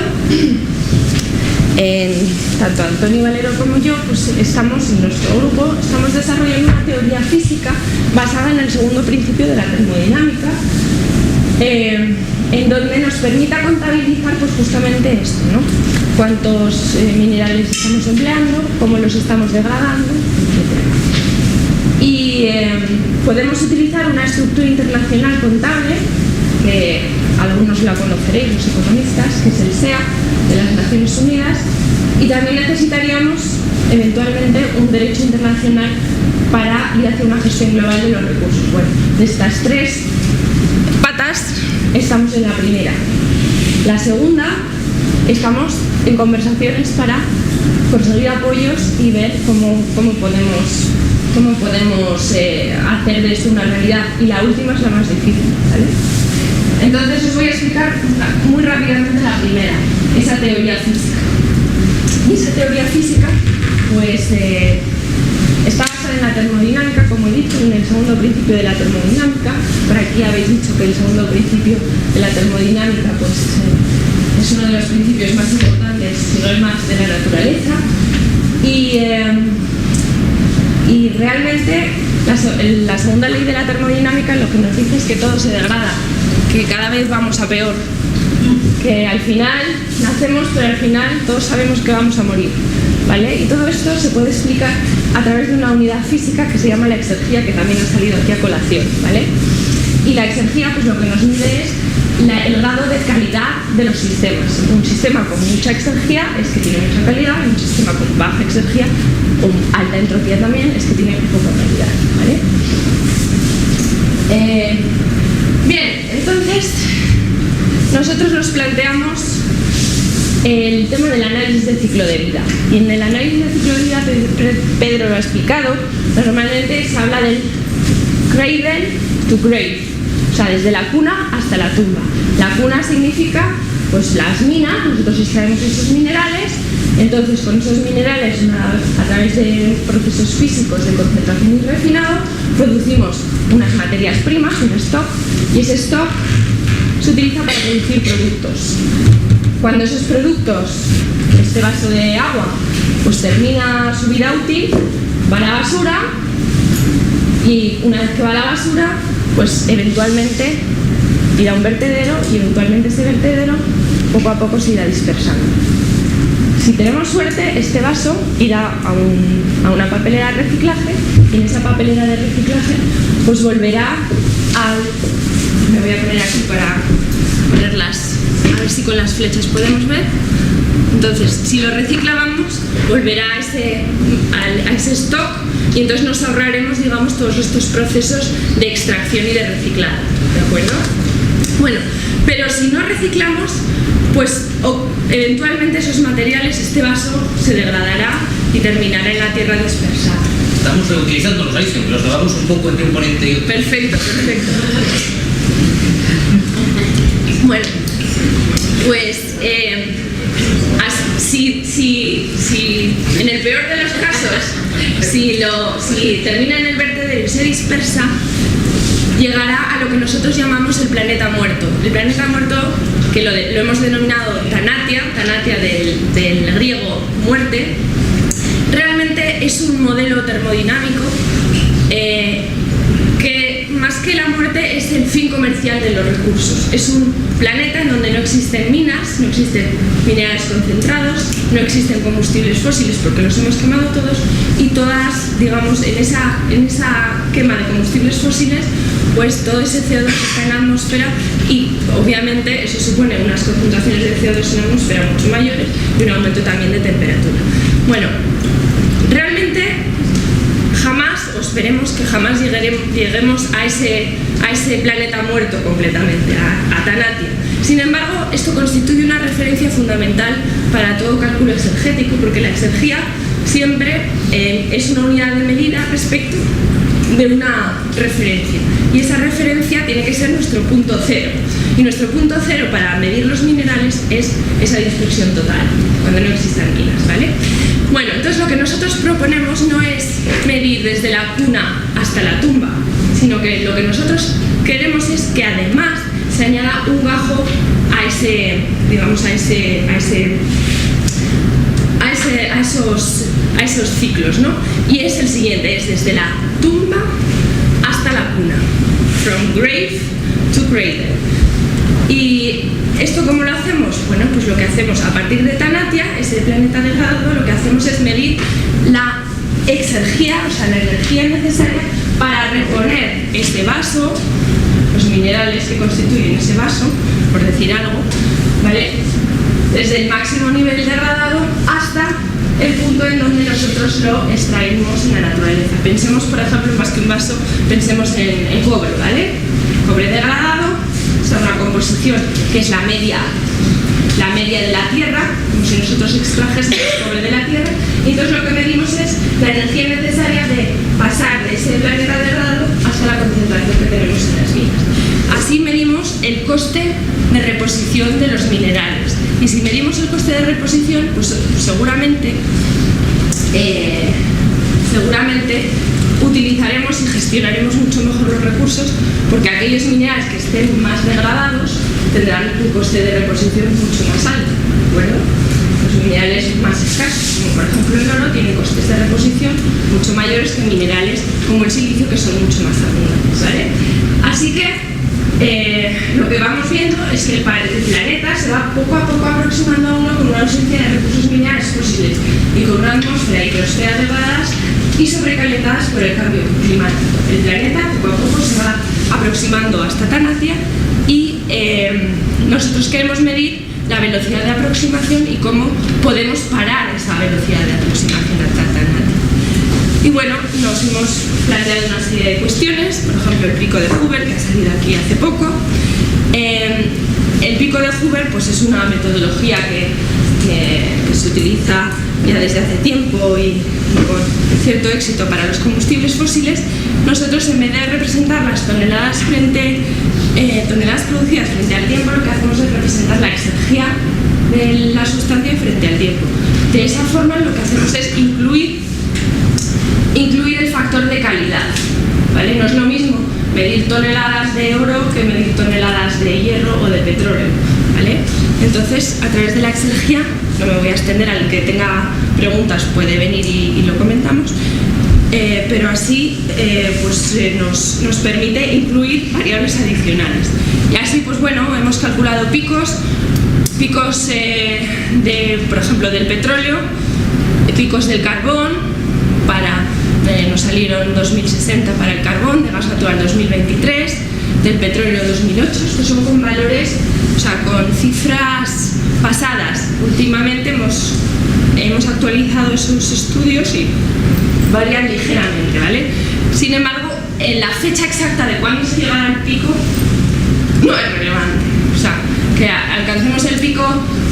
tanto Antonio Valero como yo, pues en nuestro grupo estamos desarrollando una teoría física basada en el segundo principio de la termodinámica, en donde nos permita contabilizar pues justamente esto, ¿no? Cuántos minerales estamos empleando, cómo los estamos degradando, etc. Y podemos utilizar una estructura internacional contable, que algunos la conoceréis, los economistas, que es el SEA de las Naciones Unidas, y también necesitaríamos eventualmente un derecho internacional para ir hacia una gestión global de los recursos. Bueno, de estas tres patas estamos en la primera. La segunda, estamos en conversaciones para conseguir apoyos y ver cómo podemos hacer de esto una realidad. Y la última es la más difícil, ¿vale? Entonces os voy a explicar muy rápidamente la primera, esa teoría física. Y esa teoría física pues está basada en la termodinámica, como he dicho, en el segundo principio de la termodinámica. Por aquí habéis dicho que el segundo principio de la termodinámica pues es uno de los principios más importantes, si no el más, de la naturaleza. Y realmente la segunda ley de la termodinámica lo que nos dice es que todo se degrada, que cada vez vamos a peor, que al final nacemos, pero al final todos sabemos que vamos a morir, ¿vale? Y todo esto se puede explicar a través de una unidad física que se llama la exergia, que también ha salido aquí a colación, ¿vale? Y la exergia pues lo que nos mide es el grado de calidad de los sistemas. Un sistema con mucha exergia es que tiene mucha calidad, y un sistema con baja exergia o alta entropía también es que tiene poca calidad, ¿vale? Bien, entonces nosotros nos planteamos el tema del análisis de ciclo de vida. Y en el análisis de ciclo de vida, Pedro lo ha explicado, normalmente se habla del cradle to grave, o sea, desde la cuna hasta la tumba. La cuna significa pues las minas, nosotros extraemos esos minerales, entonces con esos minerales a través de procesos físicos de concentración y refinado producimos unas materias primas, un stock, y ese stock se utiliza para producir productos. Cuando esos productos, este vaso de agua, pues termina su vida útil, va a la basura, y una vez que va a la basura, pues eventualmente irá a un vertedero, y eventualmente ese vertedero poco a poco se irá dispersando. Si tenemos suerte, este vaso irá a una papelera de reciclaje, y en esa papelera de reciclaje pues volverá al... Me voy a poner aquí para ponerlas, a ver si con las flechas podemos ver. Entonces, si lo reciclamos, volverá a ese stock, y entonces nos ahorraremos, digamos, todos estos procesos de extracción y de reciclado, ¿de acuerdo? Bueno, pero si no reciclamos, pues eventualmente esos materiales, este vaso, se degradará y terminará en la tierra dispersada. Estamos reutilizando los items, los dejamos un poco entre un ponente y otro. Perfecto, perfecto. Bueno, pues si en el peor de los casos, si termina en el vertedero y se dispersa, llegará a lo que nosotros llamamos el planeta muerto. El planeta muerto, que lo hemos denominado Thanatia del griego muerte, realmente es un modelo termodinámico que más que la muerte es el fin comercial de los recursos. Es un planeta en donde no existen minas, no existen minerales concentrados, no existen combustibles fósiles porque los hemos quemado todos, y todas, digamos, en esa quema de combustibles fósiles, pues todo ese CO2 está en la atmósfera, y obviamente eso supone unas concentraciones de CO2 en la atmósfera mucho mayores y un aumento también de temperatura. Bueno, realmente jamás, o esperemos que jamás lleguemos a ese planeta muerto completamente, a Thanatia. Sin embargo, esto constituye una referencia fundamental para todo cálculo exergético, porque la exergia siempre es una unidad de medida respecto de una referencia, y esa referencia tiene que ser nuestro punto cero, y nuestro punto cero para medir los minerales es esa dispersión total, cuando no existan minas, ¿vale? Bueno, entonces lo que nosotros proponemos no es medir desde la cuna hasta la tumba, sino que lo que nosotros queremos es que además se añada un gajo a esos ciclos, ¿no? Y es el siguiente, es desde la tumba hasta la cuna, from grave to cradle. ¿Y esto cómo lo hacemos? Bueno, pues lo que hacemos a partir de Tanatia, ese planeta degradado, lo que hacemos es medir la exergia, o sea, la energía necesaria para reponer este vaso, los minerales que constituyen ese vaso, por decir algo, ¿vale? Desde el máximo nivel degradado hasta el punto en donde nosotros lo extraemos en la naturaleza. Pensemos, por ejemplo, más que un vaso, pensemos en cobre, ¿vale? Cobre degradado, está una composición que es la media de la Tierra, como si nosotros extrajésemos cobre de la Tierra, y entonces lo que medimos es la energía necesaria de pasar de ese planeta degradado hasta la concentración que tenemos en las minas. Así medimos el coste de reposición de los minerales. Y si medimos el coste de reposición, pues seguramente utilizaremos y gestionaremos mucho mejor los recursos, porque aquellos minerales que estén más degradados tendrán un coste de reposición mucho más alto, ¿de acuerdo? Los minerales más escasos, como por ejemplo el oro, tienen costes de reposición mucho mayores que minerales como el silicio, que son mucho más abundantes, ¿vale? Así que lo que vamos viendo es que el planeta se va poco a poco aproximando a uno con una ausencia de recursos minerales posibles y con una atmósfera y biosfera degradadas y sobrecalentadas por el cambio climático. El planeta poco a poco se va aproximando hasta Tanatia y nosotros queremos medir la velocidad de aproximación y cómo podemos parar esa velocidad de aproximación hasta Tanatia. Y bueno, nos hemos planteado una serie de cuestiones, por ejemplo el pico de Hoover, que ha salido aquí hace poco. El pico de Hoover pues es una metodología que se utiliza ya desde hace tiempo y con cierto éxito para los combustibles fósiles. Nosotros, en vez de representar las toneladas producidas frente al tiempo, lo que hacemos es representar la exergia de la sustancia frente al tiempo. De esa forma lo que hacemos es incluir el factor de calidad, ¿vale? No es lo mismo medir toneladas de oro que medir toneladas de hierro o de petróleo, ¿vale? Entonces, a través de la exergia, no me voy a extender, al que tenga preguntas puede venir y lo comentamos, pero así nos permite incluir variables adicionales. Y así, pues bueno, hemos calculado picos por ejemplo, del petróleo, picos del carbón, nos salieron 2060 para el carbón, de gas natural 2023, del petróleo 2008, estos son con valores, o sea, con cifras pasadas. Últimamente hemos actualizado esos estudios y varían ligeramente, ¿vale? Sin embargo, en la fecha exacta de cuándo se llegará al pico no es relevante, o sea, que alcancemos el pico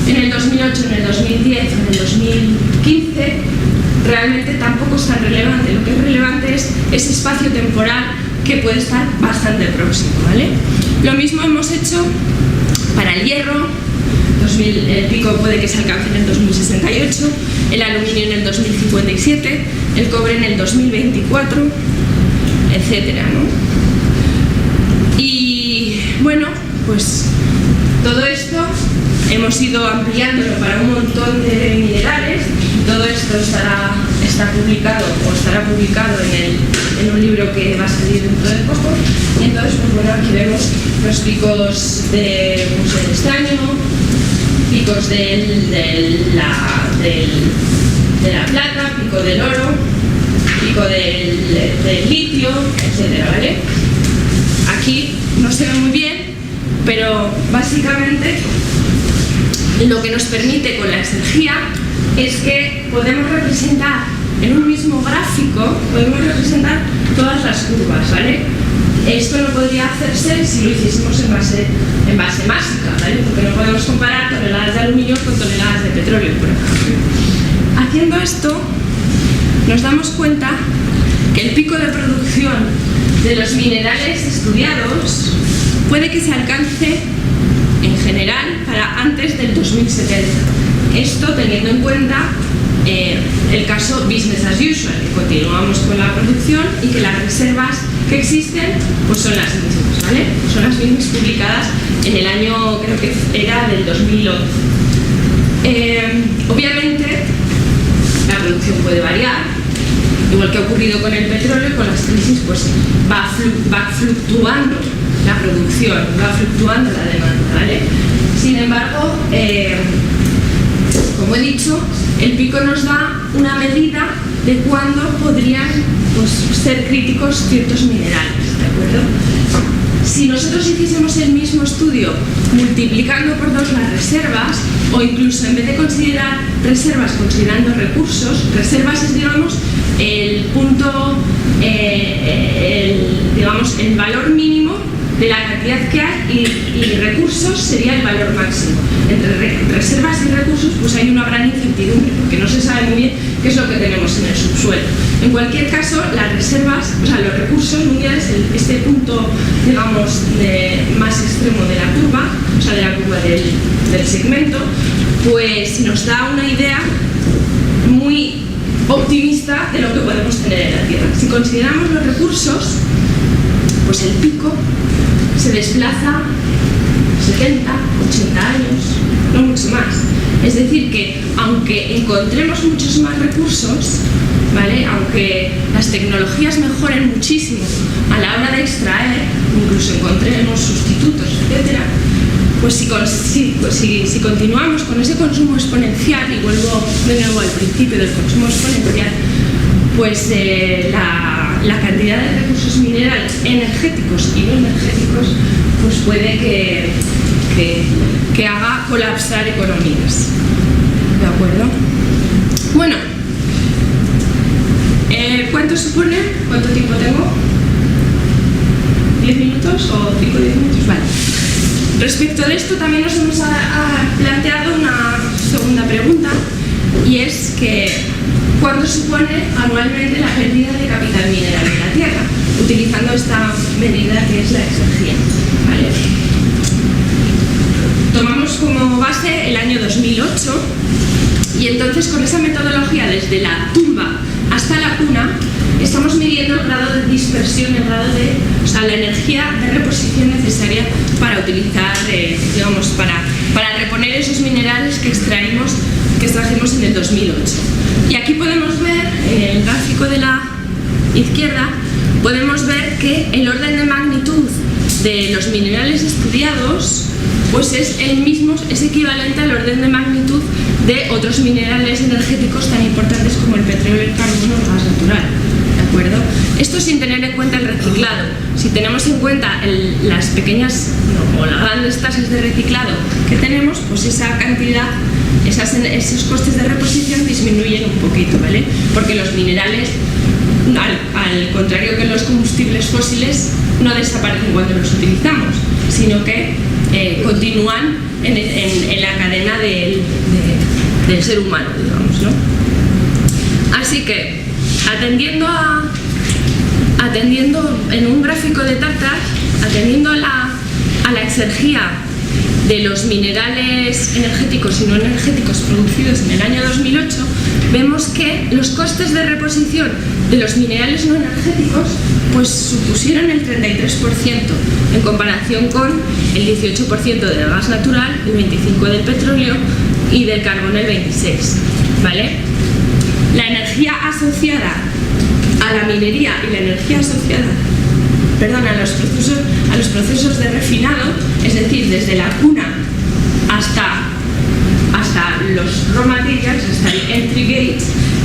en el 2008, en el 2010, en el 2015, realmente tampoco es tan relevante. Lo que es relevante es ese espacio temporal que puede estar bastante próximo, ¿vale? Lo mismo hemos hecho para el hierro. El pico puede que se alcance en el 2068, el aluminio en el 2057, el cobre en el 2024, etcétera, ¿no? Y bueno, pues todo esto hemos ido ampliándolo para un montón de minerales. Todo esto está publicado o estará publicado en un libro que va a salir dentro de poco. Y entonces, pues bueno, aquí vemos los picos del estaño, picos de la plata, pico del oro, pico del litio, etcétera, ¿vale? Aquí no se ve muy bien, pero básicamente lo que nos permite con la exergia es que podemos representar en un mismo gráfico, podemos representar todas las curvas, ¿vale? Esto no podría hacerse si lo hiciésemos en base másica, ¿vale? Porque no podemos comparar toneladas de aluminio con toneladas de petróleo, por ejemplo. Haciendo esto, nos damos cuenta que el pico de producción de los minerales estudiados puede que se alcance en general para antes del 2070. Esto teniendo en cuenta el caso business as usual, que continuamos con la producción y que las reservas que existen pues son las mismas, ¿vale? Son las mismas publicadas en el año, creo que era del 2011. Obviamente la producción puede variar, igual que ha ocurrido con el petróleo, con las crisis pues va fluctuando la producción, va fluctuando la demanda, ¿vale? Sin embargo, como he dicho, el pico nos da una medida de cuándo podrían pues, ser críticos ciertos minerales, ¿de acuerdo? Si nosotros hiciésemos el mismo estudio multiplicando por 2 las reservas, o incluso en vez de considerar reservas considerando recursos, reservas es, digamos, el punto, el valor mínimo de la cantidad que hay y recursos sería el valor máximo. Entre reservas y recursos pues hay una gran incertidumbre porque no se sabe muy bien qué es lo que tenemos en el subsuelo. En cualquier caso, las reservas, o sea, los recursos mundiales, este punto, digamos, más extremo de la curva, o sea, de la curva del segmento, pues nos da una idea muy optimista de lo que podemos tener en la Tierra. Si consideramos los recursos, pues el pico se desplaza 70, 80 años, no mucho más. Es decir, que aunque encontremos muchos más recursos, ¿vale? Aunque las tecnologías mejoren muchísimo a la hora de extraer, incluso encontremos sustitutos, etc., pues si continuamos con ese consumo exponencial, y vuelvo de nuevo al principio del consumo exponencial, pues la cantidad de recursos minerales energéticos y no energéticos pues puede que haga colapsar economías. ¿De acuerdo? Bueno, ¿cuánto supone? ¿Cuánto tiempo tengo? ¿10 minutos o 5 o 10 minutos? Vale. Respecto de esto también nos hemos planteado una segunda pregunta, y es que ¿cuánto supone anualmente la pérdida de capital mineral en la Tierra? Utilizando esta medida que es la exergia, ¿vale? Tomamos como base el año 2008 y entonces con esa metodología desde la tumba hasta la cuna estamos midiendo el grado de dispersión, el grado de, o sea, la energía de reposición necesaria para utilizar, digamos, para reponer esos minerales que extrajimos en el 2008. Y aquí podemos ver, en el gráfico de la izquierda, podemos ver que el orden de magnitud de los minerales estudiados pues es el mismo, es equivalente al orden de magnitud de otros minerales energéticos tan importantes como el petróleo, el carbono o el gas natural. ¿De acuerdo? Esto sin tener en cuenta el reciclado. Si tenemos en cuenta las pequeñas o las grandes tasas de reciclado que tenemos, pues esa cantidad, esos costes de reposición disminuyen un poquito, ¿vale? Porque los minerales, al contrario que los combustibles fósiles, no desaparecen cuando los utilizamos, sino que continúan en la cadena del ser humano, digamos, ¿no? Así que, atendiendo en un gráfico de Tartar, atendiendo a la exergia de los minerales energéticos y no energéticos producidos en el año 2008, vemos que los costes de reposición de los minerales no energéticos pues supusieron el 33% en comparación con el 18% del gas natural, el 25% del petróleo y del carbono el 26%, ¿vale? La energía asociada a la minería y la energía asociada, a los procesos de refinado, es decir, desde la cuna hasta los raw materials, hasta el entry gate,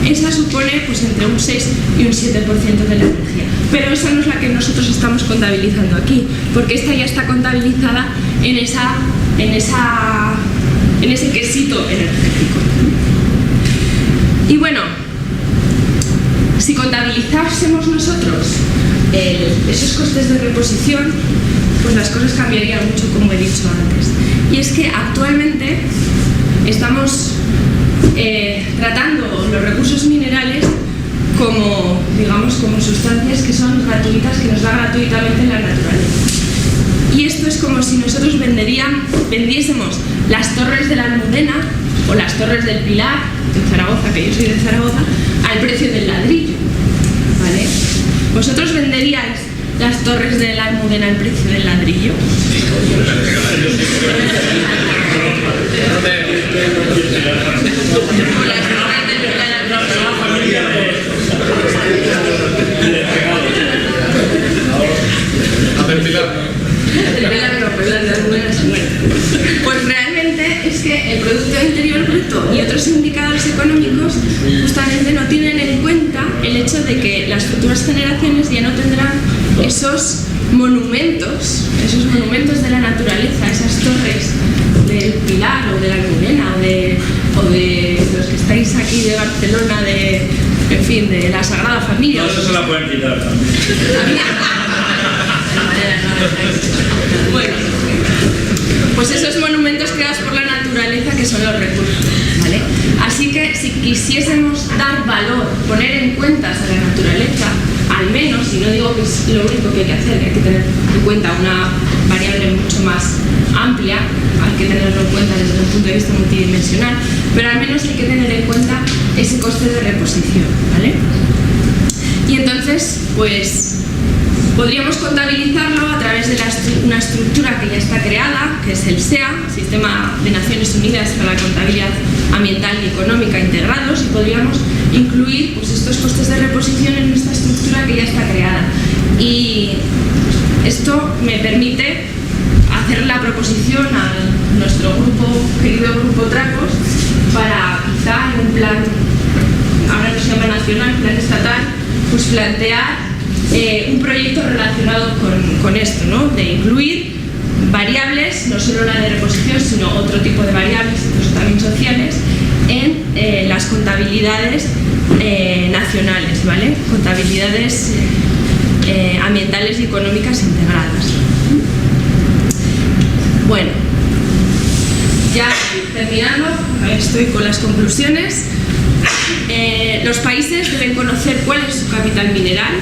esa supone pues entre un 6 y un 7% de la energía. Pero esa no es la que nosotros estamos contabilizando aquí, porque esta ya está contabilizada en ese quesito energético. Y bueno, si contabilizásemos nosotros esos costes de reposición, pues las cosas cambiarían mucho, como he dicho antes. Y es que actualmente estamos tratando los recursos minerales como, digamos, como sustancias que son gratuitas, que nos da gratuitamente la naturaleza. Y esto es como si nosotros vendiésemos las torres de la Almudena o las torres del Pilar de Zaragoza, que yo soy de Zaragoza, al precio del ladrillo, ¿vale? ¿Vosotros venderíais las torres de la Almudena al precio del ladrillo? Pues realmente es que el Producto Interior Bruto y otros indicadores económicos justamente no tienen en cuenta el hecho de que las futuras generaciones ya no tendrán esos monumentos de la naturaleza, esas torres del Pilar o de la Almudena o de los que estáis aquí de Barcelona, de la Sagrada Familia. No, eso se la pueden quitar también. Bueno, pues esos monumentos creados por la naturaleza que son los recursos, ¿vale? Así que si quisiésemos dar valor, poner en cuentas a la naturaleza, al menos, y no digo que es lo único que hay que hacer, hay que tener en cuenta una variable mucho más amplia, hay que tenerlo en cuenta desde un punto de vista multidimensional, pero al menos hay que tener en cuenta ese coste de reposición, ¿vale? Y entonces, pues podríamos contabilizarlo a través de una estructura que ya está creada, que es el SEA, Sistema de Naciones Unidas para la Contabilidad Ambiental y Económica Integrados, y podríamos incluir pues, estos costes de reposición en esta estructura que ya está creada. Y esto me permite hacer la proposición a nuestro querido grupo Tracos para quizá en un plan, ahora no se llama nacional, plan estatal, pues plantear un proyecto relacionado con esto, ¿no? De incluir variables, no solo la de reposición, sino otro tipo de variables, incluso también sociales, en las contabilidades nacionales, ¿vale? Contabilidades ambientales y económicas integradas. Bueno, ya terminando, estoy con las conclusiones. Los países deben conocer cuál es su capital mineral.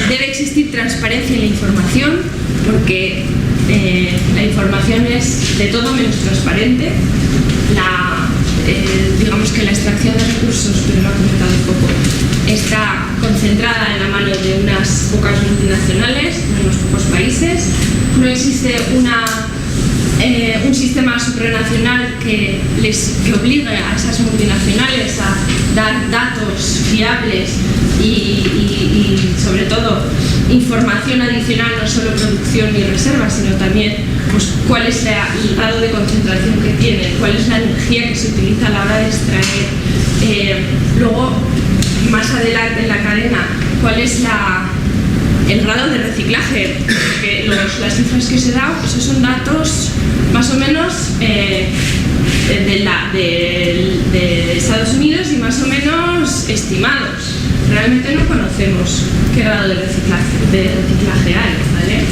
Debe existir transparencia en la información, porque la información es de todo menos transparente. Digamos que la extracción de recursos, pero lo ha comentado un poco, está concentrada en la mano de unas pocas multinacionales, en unos pocos países. No existe un sistema supranacional que obligue a esas multinacionales a dar datos fiables y sobre todo información adicional, no solo producción y reservas, sino también pues, cuál es el grado de concentración que tiene, cuál es la energía que se utiliza a la hora de extraer. Luego, más adelante en la cadena, cuál es el grado de reciclaje, porque las cifras que se dan, pues, son datos más o menos de Estados Unidos y más o menos estimados. Realmente no conocemos qué grado de reciclaje hay, ¿vale?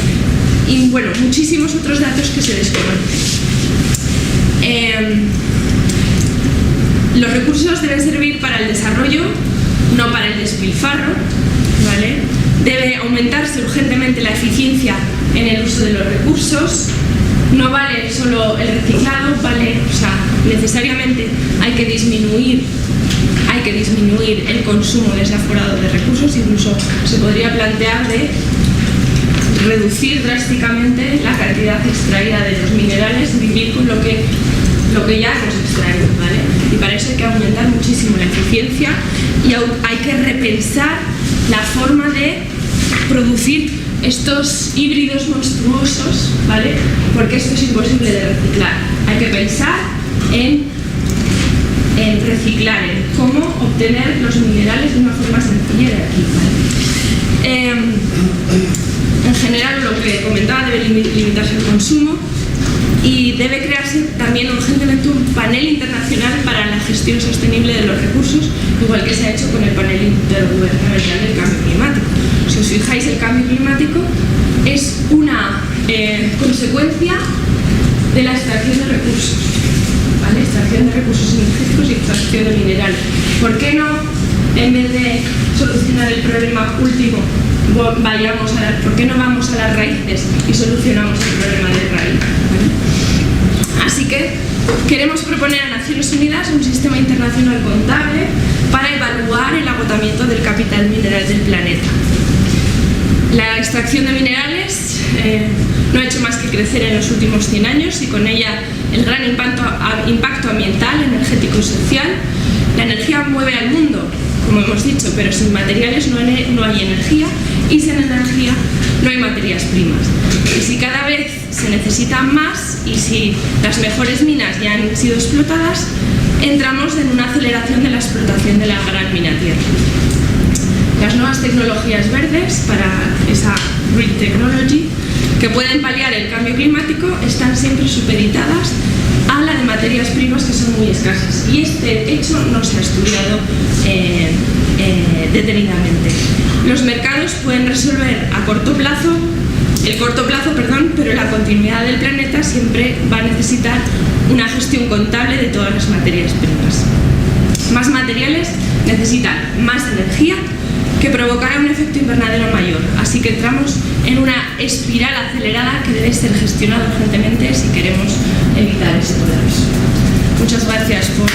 Y bueno, muchísimos otros datos que se desconocen. Los recursos deben servir para el desarrollo, no para el despilfarro, ¿vale? Debe aumentarse urgentemente la eficiencia en el uso de los recursos. No vale solo el reciclado, necesariamente hay que disminuir el consumo desaforado de recursos. Incluso se podría plantear de reducir drásticamente la cantidad extraída de los minerales y vivir con lo que ya hemos extraído, ¿vale? Y para eso hay que aumentar muchísimo la eficiencia y hay que repensar la forma de producir estos híbridos monstruosos, ¿vale? Porque esto es imposible de reciclar. Hay que pensar en reciclar, en cómo obtener los minerales de una forma sencilla de aquí, ¿vale? En general, lo que comentaba, debe limitarse el consumo y debe crearse también urgentemente un panel internacional para la gestión sostenible de los recursos, igual que se ha hecho con el panel intergubernamental del cambio climático. Si os fijáis, el cambio climático es una consecuencia de la extracción de recursos, ¿vale? Extracción de recursos energéticos y extracción de minerales. ¿Por qué no, en vez de solucionar el problema último, ¿por qué no vamos a las raíces y solucionamos el problema de raíz? ¿Vale? Así que queremos proponer a Naciones Unidas un sistema internacional contable para evaluar el agotamiento del capital mineral del planeta. La extracción de minerales no ha hecho más que crecer en los últimos 100 años y con ella el gran impacto ambiental, energético y social. La energía mueve al mundo, como hemos dicho, pero sin materiales no hay energía, y sin energía no hay materias primas. Y si cada vez se necesitan más y si las mejores minas ya han sido explotadas, entramos en una aceleración de la explotación de la gran mina tierra. Las nuevas tecnologías verdes para esa green technology que pueden paliar el cambio climático están siempre supeditadas a la de materias primas que son muy escasas, y este hecho no se ha estudiado detenidamente. Los mercados pueden resolver el corto plazo, pero la continuidad del planeta siempre va a necesitar una gestión contable de todas las materias primas. Más materiales necesitan más energía, que provocará un efecto invernadero mayor, así que entramos en una espiral acelerada que debe ser gestionada urgentemente si queremos evitar ese colapso. Muchas gracias por